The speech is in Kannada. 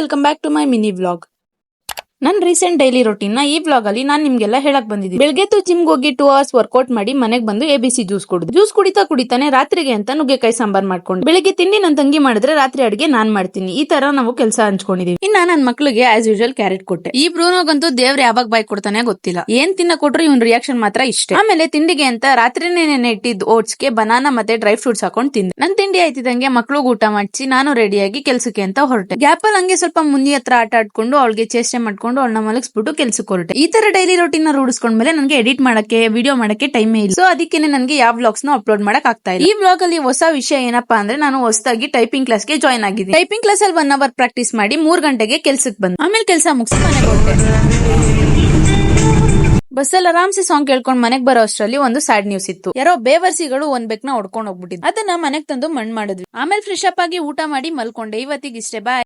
Welcome back to my mini vlog. ನನ್ ರೀಸೆಂಟ್ ಡೈಲಿ ರೊಟೀನ್ ನ ಈ ವ್ಲಾಗ್ ಅಲ್ಲಿ ನಾನ್ ನಿಮ್ಗೆಲ್ಲ ಹೇಳಕ್ ಬಂದಿದ್ದೀನಿ. ಬೆಳಗ್ಗೆ ಜಿಮ್ ಹೋಗಿ 2 hours ವರ್ಕೌಟ್ ಮಾಡಿ ಮನೆಗ್ ಬಂದು ABC ಜ್ಯೂಸ್ ಕುಡಿದು ಜ್ಯೂಸ್ ಕುಡಿತಾನೆ ರಾತ್ರಿಗೆ ಅಂತ ನುಗ್ಗೆಕಾಯಿ ಸಾಂಬಾರ್ ಮಾಡ್ಕೊಂಡು ಬೆಳಿಗ್ಗೆ ತಿಂಡಿ ನನ್ ತಂಗಿ ಮಾಡಿದ್ರೆ ರಾತ್ರಿ ಅಡಿಗೆ ನಾನ್ ಮಾಡ್ತೀನಿ. ಈ ತರ ನಾವು ಕೆಲಸ ಹಂಚ್ಕೊಂಡಿದೀವಿ. ಇನ್ನ ನನ್ ಮಕ್ಳಿಗೆ ಆಸ್ ಯೂಶುವಲ್ ಕ್ಯಾರೆಟ್ ಕೊಟ್ಟೆ. ಈ ಬ್ರೂನೋಗಂತೂ ದೇವ್ರ ಯಾವಾಗ ಬಾಯ್ ಕೊಡ್ತಾನೆ ಗೊತ್ತಿಲ್ಲ. ಏನ್ ತಿನ್ನ ಕೊಟ್ರು ಇವನ್ ರಿಯಾಕ್ಷನ್ ಮಾತ್ರ ಇಷ್ಟೇ. ಆಮೇಲೆ ತಿಂಡಿಗೆ ಅಂತ ರಾತ್ರಿನೇ ನೆನೆ ಇಟ್ಟಿದ್ದು ಓಟ್ಸ್ ಗೆ ಬನಾನಾ ಮತ್ತೆ ಡ್ರೈ ಫ್ರೂಟ್ಸ್ ಹಾಕೊಂಡ್ ತಿಂದೆ. ನನ್ ತಿಂಡಿ ಆಯ್ತಿದಂಗೆ ಮಕ್ಳಿಗೆ ಊಟ ಮಾಡಿಸಿ ನಾನು ರೆಡಿಯಾಗಿ ಕೆಲ್ಸಕ್ಕೆ ಅಂತ ಹೊರಟೆ. ಗ್ಯಾಪ್ ಅಲ್ಲಿ ಹಂಗೆ ಸ್ವಲ್ಪ ಮುಂದಿ ಹತ್ರ ಆಟ ಆಡ್ಕೊಂಡು ಅವಳಿಗೆ ಚೇಷ್ಟೆ ಮಾಡ್ಕೊಂಡು ಅವಳನ್ನ ಮಲಗಿಸ್ಬಿಟ್ಟು ಕೆಲ್ಸಕ್ಕೆ ಹೊರಟೆ. ಈ ತರ ಡೈಲಿ ರೂಟೀನ್ ನ ರೂಢಿಸ್ಕೊಂಡ್ಮೇಲೆ ನನಗೆ ಎಡಿಟ್ ಮಾಡಕ್ಕೆ ವಿಡಿಯೋ ಮಾಡಕ್ಕೆ ಟೈಮ್ ಇಲ್ಲ. ಸೊ ಅದಕ್ಕೆ ನನಗೆ ಯಾವ ವ್ಲಾಗ್ಸ್ ನ ಅಪ್ಲೋಡ್ ಮಾಡಕ್ ಆಗ್ತಾ ಇಲ್ಲ. ಈ ವ್ಲಾಗ್ ಅಲ್ಲಿ ಹೊಸ ವಿಷಯ ಏನಪ್ಪಾ ಅಂದ್ರೆ ನಾನು ಹೊಸದಾಗಿ ಟೈಪಿಂಗ್ ಕ್ಲಾಸ್ ಗೆ ಜಾಯ್ನ್ ಆಗಿದ್ದೀನಿ. ಟೈಪಿಂಗ್ ಕ್ಲಾಸ್ ಅಲ್ಲಿ 1 hour ಪ್ರಾಕ್ಟೀಸ್ ಮಾಡಿ 3 ಗಂಟೆಗೆ ಕೆಲ್ಸಕ್ಕೆ ಬಂದು ಆಮೇಲೆ ಕೆಲಸ ಮುಗಿಸಿ ಮನೆಗೆ ಹೊರಟೆ. ಬಸ್ಸಲ್ಲಿ ಆರಾಮ್ಸೆ ಸಾಂಗ್ ಕೇಳ್ಕೊಂಡ್ ಮನೆಗ್ ಬರೋ ಅಷ್ಟರಲ್ಲಿ ಒಂದು ಸ್ಯಾಡ್ ನ್ಯೂಸ್ ಇತ್ತು. ಯಾರೋ ಬೇವರ್ಸಿಗಳು ಒಂದ್ ಬೆಕ್ನ ಹೊಡ್ಕೊಂಡ್ ಹೋಗ್ಬಿಟ್ಟಿದ್ರು. ಅದನ್ನ ಮನೆಗ್ ತಂದು ಮಣ್ಣ್ ಮಾಡಿದ್ವಿ. ಆಮೇಲೆ ಫ್ರೆಶ್ ಅಪ್ ಆಗಿ ಊಟ ಮಾಡಿ ಮಲ್ಕೊಂಡೆ. ಇವತ್ತಿಗೆ ಇಷ್ಟೇ. ಬಾಯ್.